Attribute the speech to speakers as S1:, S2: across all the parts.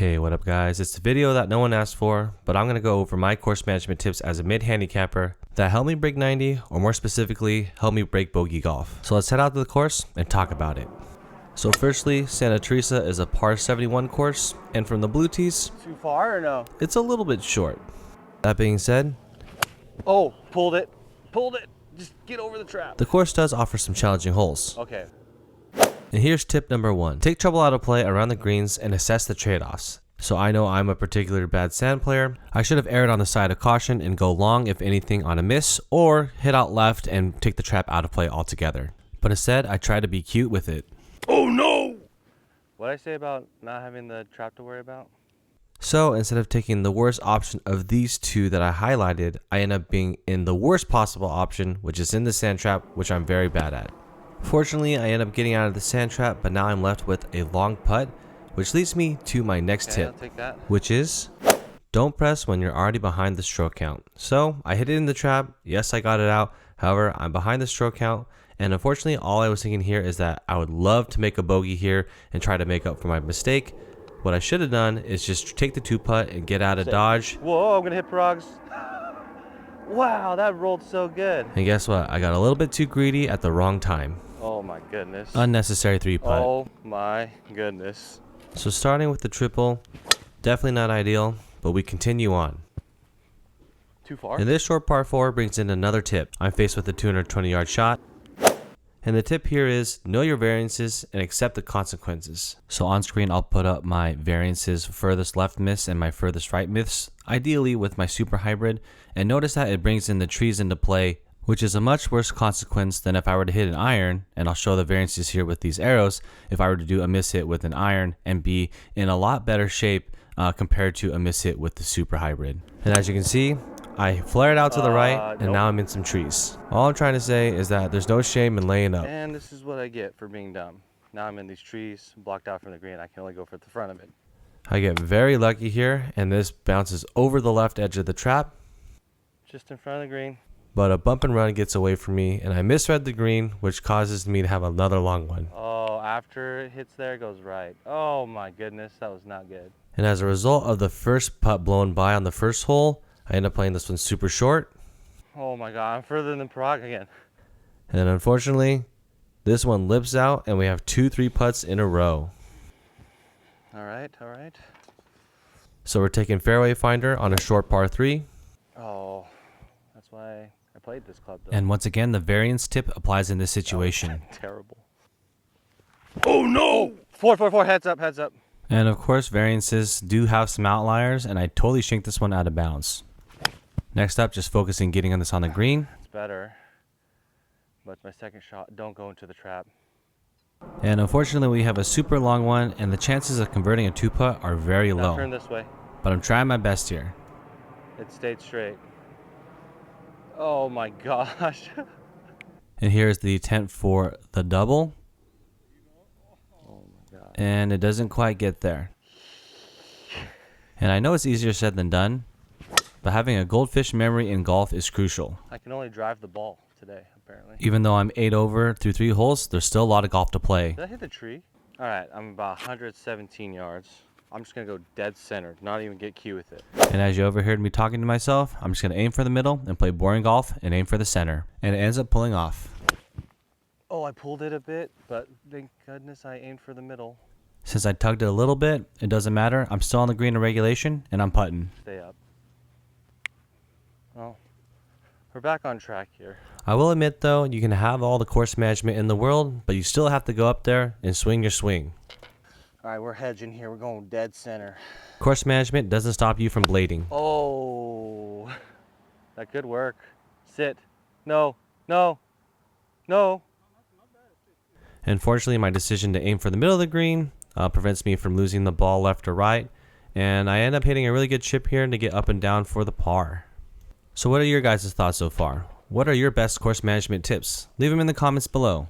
S1: Hey, what up guys? It's a video that no one asked for, but I'm going to go over my course management tips as a mid-handicapper that help me break 90, or more specifically, help me break bogey golf. So let's head out to the course and talk about it. So firstly, Santa Teresa is a par 71 course, and from the blue tees,
S2: Too far or no?
S1: it's a little bit short. That being said,
S2: Oh, pulled it. Just get over the trap.
S1: the course does offer some challenging holes.
S2: Okay.
S1: And here's tip number 1. Take trouble out of play around the greens and assess the trade-offs. So I know I'm a particularly bad sand player. I should have erred on the side of caution and go long if anything on a miss, or hit out left and take the trap out of play altogether. But instead, I try to be cute with it.
S2: Oh no! What did I say about not having the trap to worry about?
S1: So instead of taking the worst option of these two that I highlighted, I end up being in the worst possible option, which is in the sand trap, which I'm very bad at. Fortunately, I end up getting out of the sand trap, but now I'm left with a long putt, which leads me to my next tip,
S2: I'll take that.
S1: which is don't press when you're already behind the stroke count. So I hit it in the trap. Yes, I got it out. However, I'm behind the stroke count. And unfortunately, all I was thinking here is that I would love to make a bogey here and try to make up for my mistake. What I should have done is just take the 2-putt and get out of dodge.
S2: Whoa, I'm gonna hit progs. Wow, that rolled so good.
S1: And guess what? I got a little bit too greedy at the wrong time.
S2: Oh my goodness.
S1: Unnecessary 3-putt.
S2: Oh my goodness.
S1: So starting with the triple, definitely not ideal, but we continue on.
S2: Too far?
S1: And this short par 4 brings in another tip. I'm faced with a 220-yard shot. And the tip here is know your variances and accept the consequences. So on screen, I'll put up my variances furthest left miss and my furthest right miss, ideally with my super hybrid. And notice that it brings in the trees into play, which is a much worse consequence than if I were to hit an iron. And I'll show the variances here with these arrows. If I were to do a miss hit with an iron and be in a lot better shape compared to a miss hit with the super hybrid. And as you can see, I flared out to the right, and
S2: nope.
S1: now I'm in some trees. All I'm trying to say is that there's no shame in laying up.
S2: And this is what I get for being dumb. Now I'm in these trees, blocked out from the green. I can only go for the front of it.
S1: I get very lucky here, and this bounces over the left edge of the trap,
S2: Just in front of the green.
S1: but a bump and run gets away from me, and I misread the green, which causes me to have another long one.
S2: Oh, after it hits there, it goes right. Oh my goodness, that was not good.
S1: And as a result of the first putt blown by on the first hole, I end up playing this one super short.
S2: Oh my god, I'm further than Prague again.
S1: And unfortunately, this one lips out, and we have 2-3 putts in a row.
S2: All right, all right.
S1: So we're taking fairway finder on a short par 3.
S2: Oh, that's why I played this club though.
S1: And once again, the variance tip applies in this situation.
S2: Terrible. Oh no! 4, heads up, heads up.
S1: And of course, variances do have some outliers, and I totally shanked this one out of bounds. Next up, just focusing getting on this on the green.
S2: It's better. But my second shot, don't go into the trap.
S1: And unfortunately, we have a super long one, and the chances of converting a 2-putt are very
S2: Now
S1: low.
S2: turn this way.
S1: But I'm trying my best here.
S2: It stayed straight. Oh my gosh.
S1: And here's the attempt for the double.
S2: Oh my god.
S1: And it doesn't quite get there. And I know it's easier said than done, but having a goldfish memory in golf is crucial.
S2: I can only drive the ball today, apparently.
S1: Even though I'm 8 over through 3 holes, there's still a lot of golf to play.
S2: Did I hit the tree? All right, I'm about 117 yards. I'm just gonna go dead center, not even get cute with it.
S1: And as you overheard me talking to myself, I'm just going to aim for the middle and play boring golf and aim for the center. And it ends up pulling off.
S2: Oh, I pulled it a bit, but thank goodness I aimed for the middle.
S1: Since I tugged it a little bit, it doesn't matter. I'm still on the green in regulation, and I'm putting.
S2: Stay up. Well, we're back on track here.
S1: I will admit, though, you can have all the course management in the world, but you still have to go up there and swing your swing.
S2: All right, we're hedging here. We're going dead center.
S1: Course management doesn't stop you from blading.
S2: Oh, that could work. Sit. No, no, no.
S1: Unfortunately, my decision to aim for the middle of the green prevents me from losing the ball left or right, and I end up hitting a really good chip here to get up and down for the par. So what are your guys' thoughts so far? What are your best course management tips? Leave them in the comments below.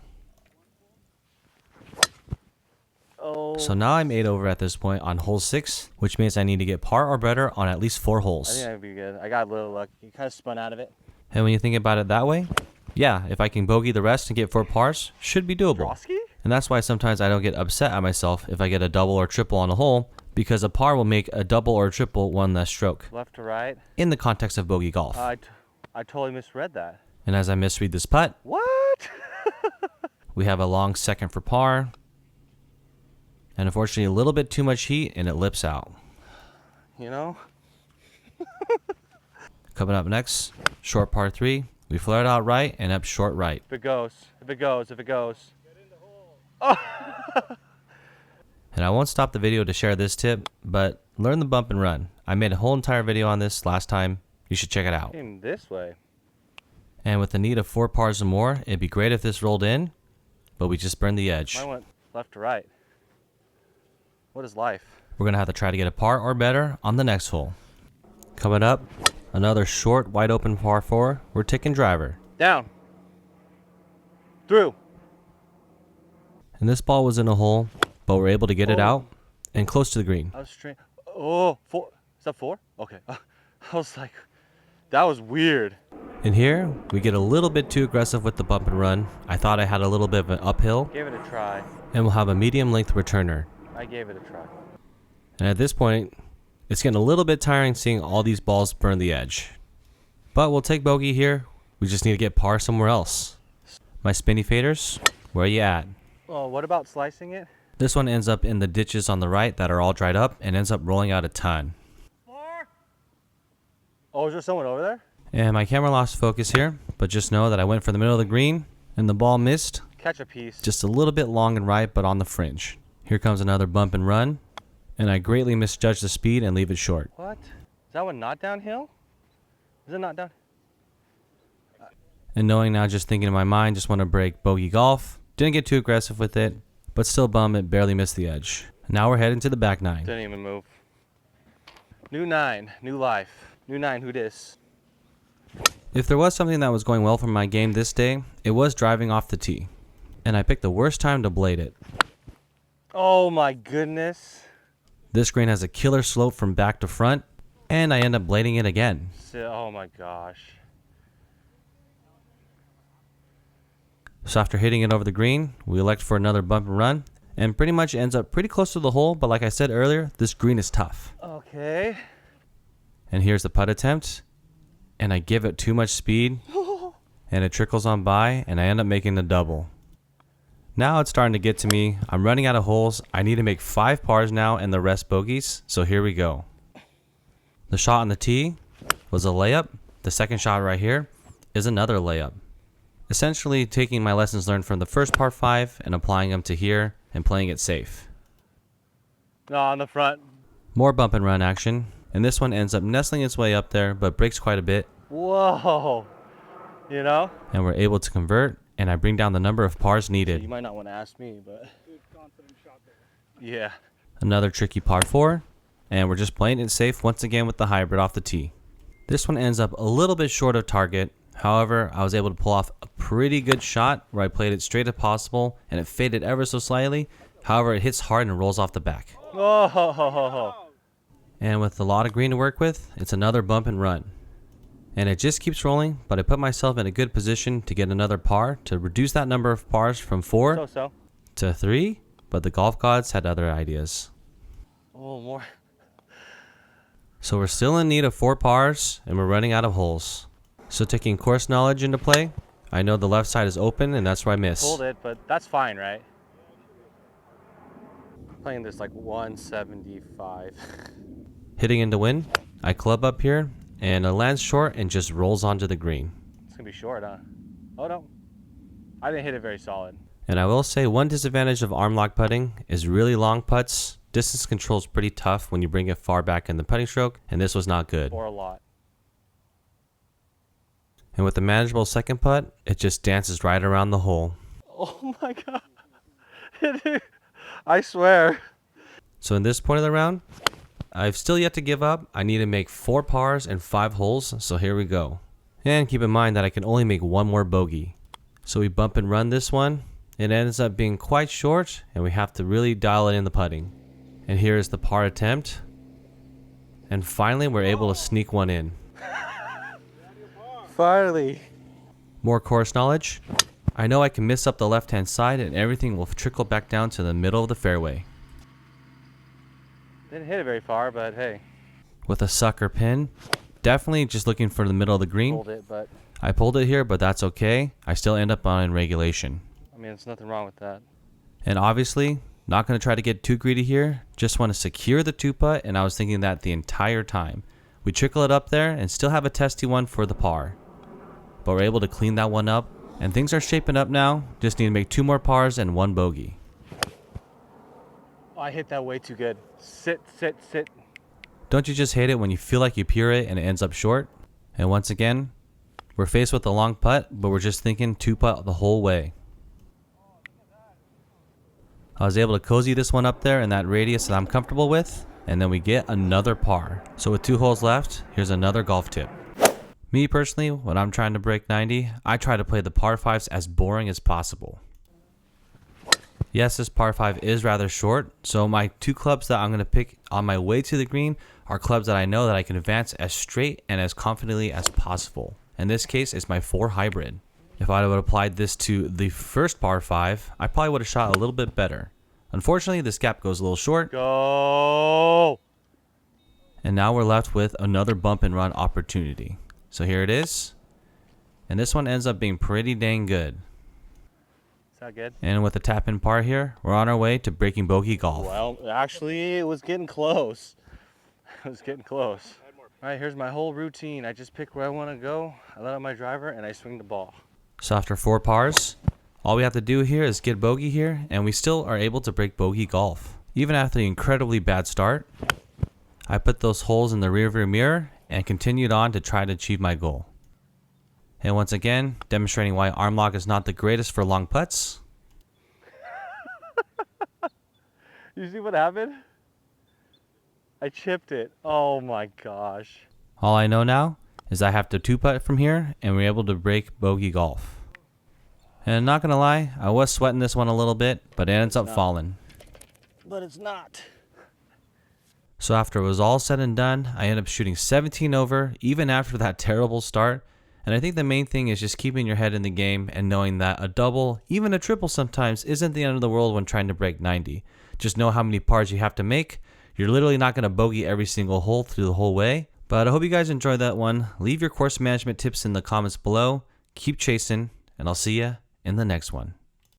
S2: Oh.
S1: So now I'm 8 over at this point on hole 6, which means I need to get par or better on at least 4
S2: I
S1: holes.
S2: think that'd be good. I got a little lucky. You kind of spun out of it.
S1: And when you think about it that way, yeah, if I can bogey the rest and get 4 pars, should be doable.
S2: Drosky?
S1: And that's why sometimes I don't get upset at myself if I get a double or triple on a hole because a par will make a double or a triple one less stroke
S2: Left to right.
S1: in the context of bogey golf.
S2: I totally misread that.
S1: And as I misread this putt,
S2: What?
S1: we have a long second for par. And unfortunately, a little bit too much heat, and it lips out.
S2: You know?
S1: Coming up next, short par 3. We flare it out right and up short right.
S2: If it goes, if it goes, if it goes.
S1: And I won't stop the video to share this tip, but learn the bump and run. I made a whole entire video on this last time. You should check it out.
S2: Came this way.
S1: And with the need of 4 pars or more, it'd be great if this rolled in, but we just burned the edge.
S2: Mine went left to right. What is life?
S1: We're going to have to try to get a par or better on the next hole. Coming up, another short, wide open par 4. We're taking driver.
S2: Down. Through.
S1: And this ball was in a hole, but we're able to get it out and close to the green.
S2: I was straight. Oh, 4. Is that 4? Okay. I was like, that was weird.
S1: And here, we get a little bit too aggressive with the bump and run. I thought I had a little bit of an uphill.
S2: Gave it a try.
S1: And we'll have a medium length returner.
S2: I gave it a try.
S1: And at this point, it's getting a little bit tiring seeing all these balls burn the edge. But we'll take bogey here. We just need to get par somewhere else. My spinny faders, where you at?
S2: Oh, what about slicing it?
S1: This one ends up in the ditches on the right that are all dried up and ends up rolling out a ton.
S2: Oh, is there someone over there?
S1: And my camera lost focus here, but just know that I went for the middle of the green and the ball missed.
S2: Catch a piece.
S1: Just a little bit long and right, but on the fringe. Here comes another bump and run, and I greatly misjudged the speed and leave it short.
S2: What? Is that one not downhill? Is it not down?
S1: And knowing now, just thinking in my mind, just want to break bogey golf. Didn't get too aggressive with it, but still bum it, barely missed the edge. Now we're heading to the back 9.
S2: Didn't even move. New 9, new life. New 9, who dis?
S1: If there was something that was going well for my game this day, it was driving off the tee. And I picked the worst time to blade it.
S2: Oh my goodness.
S1: This green has a killer slope from back to front, and I end up blading it again.
S2: Oh my gosh.
S1: So after hitting it over the green, we elect for another bump and run, and pretty much ends up pretty close to the hole, but like I said earlier, this green is tough.
S2: Okay.
S1: And here's the putt attempt, and I give it too much speed, and it trickles on by, and I end up making the double. Now it's starting to get to me. I'm running out of holes. I need to make 5 pars now and the rest bogeys, so here we go. The shot on the tee was a layup. The second shot right here is another layup. Essentially taking my lessons learned from the first par 5 and applying them to here and playing it safe.
S2: No, on the front.
S1: More bump and run action, and this one ends up nestling its way up there, but breaks quite a bit.
S2: Whoa. You know?
S1: And we're able to convert, and I bring down the number of pars needed.
S2: You might not want to ask me, but... Yeah.
S1: Another tricky par 4, and we're just playing it safe once again with the hybrid off the tee. This one ends up a little bit short of target. However, I was able to pull off a pretty good shot where I played it straight as possible, and it faded ever so slightly. However, it hits hard and rolls off the back.
S2: Oh.
S1: And with a lot of green to work with, it's another bump and run. And it just keeps rolling, but I put myself in a good position to get another par to reduce that number of pars from 4 to 3, but the golf gods had other ideas.
S2: Oh, more.
S1: So we're still in need of 4 pars, and we're running out of holes. So taking course knowledge into play, I know the left side is open, and that's where I miss.
S2: Hold it, but that's fine, right? Playing this like 175.
S1: Hitting into wind, I club up here, and it lands short and just rolls onto the green.
S2: It's going to be short, huh? Oh, no. I didn't hit it very solid.
S1: And I will say one disadvantage of arm lock putting is really long putts. Distance control is pretty tough when you bring it far back in the putting stroke, and this was not good.
S2: Or a lot.
S1: And with the manageable second putt, it just dances right around the hole.
S2: Oh my god. I swear.
S1: So in this point of the round, I've still yet to give up. I need to make 4 pars and 5 holes, so here we go. And keep in mind that I can only make 1 more bogey. So we bump and run this one. It ends up being quite short, and we have to really dial it in the putting. And here is the par attempt. And finally, we're able to sneak one in.
S2: Finally.
S1: More course knowledge. I know I can miss up the left-hand side and everything will trickle back down to the middle of the fairway.
S2: Didn't hit it very far, but hey.
S1: With a sucker pin. Definitely just looking for the middle of the green.
S2: Pulled it, but
S1: I pulled it here, but that's okay. I still end up on in regulation.
S2: I mean, there's nothing wrong with that.
S1: And obviously, not going to try to get too greedy here. Just want to secure the 2-putt, and I was thinking that the entire time. We trickle it up there and still have a testy one for the par. But we're able to clean that one up, and things are shaping up now. Just need to make 2 more pars and 1 bogey.
S2: Oh, I hit that way too good. Sit, sit, sit.
S1: Don't you just hate it when you feel like you pure it and it ends up short? And once again, we're faced with a long putt, but we're just thinking 2-putt the whole way. I was able to cozy this one up there in that radius that I'm comfortable with, and then we get another par. So with 2 holes left, here's another golf tip. Me personally, when I'm trying to break 90, I try to play the par 5s as boring as possible. Yes, this par 5 is rather short, so my 2 clubs that I'm going to pick on my way to the green are clubs that I know that I can advance as straight and as confidently as possible. In this case, it's my 4 hybrid. If I would have applied this to the first par 5, I probably would have shot a little bit better. Unfortunately, this gap goes a little short.
S2: Go!
S1: And now we're left with another bump and run opportunity. So here it is. And this one ends up being pretty dang good.
S2: Is that good?
S1: And with the tap in par here, we're on our way to breaking bogey golf.
S2: Well, actually, it was getting close. It was getting close. All right, here's my whole routine. I just pick where I want to go. I let out my driver, and I swing the ball.
S1: So after 4 pars, all we have to do here is get bogey here, and we still are able to break bogey golf. Even after the incredibly bad start, I put those holes in the rearview mirror and continued on to try to achieve my goal. And once again, demonstrating why arm lock is not the greatest for long putts.
S2: You see what happened? I chipped it. Oh my gosh.
S1: All I know now is I have to 2-putt from here, and we're able to break bogey golf. And not gonna lie, I was sweating this one a little bit, but it ends up falling.
S2: But it's not.
S1: So after it was all said and done, I ended up shooting 17 over, even after that terrible start. And I think the main thing is just keeping your head in the game and knowing that a double, even a triple sometimes, isn't the end of the world when trying to break 90. Just know how many pars you have to make. You're literally not going to bogey every single hole through the whole way. But I hope you guys enjoyed that one. Leave your course management tips in the comments below. Keep chasing, and I'll see ya in the next one.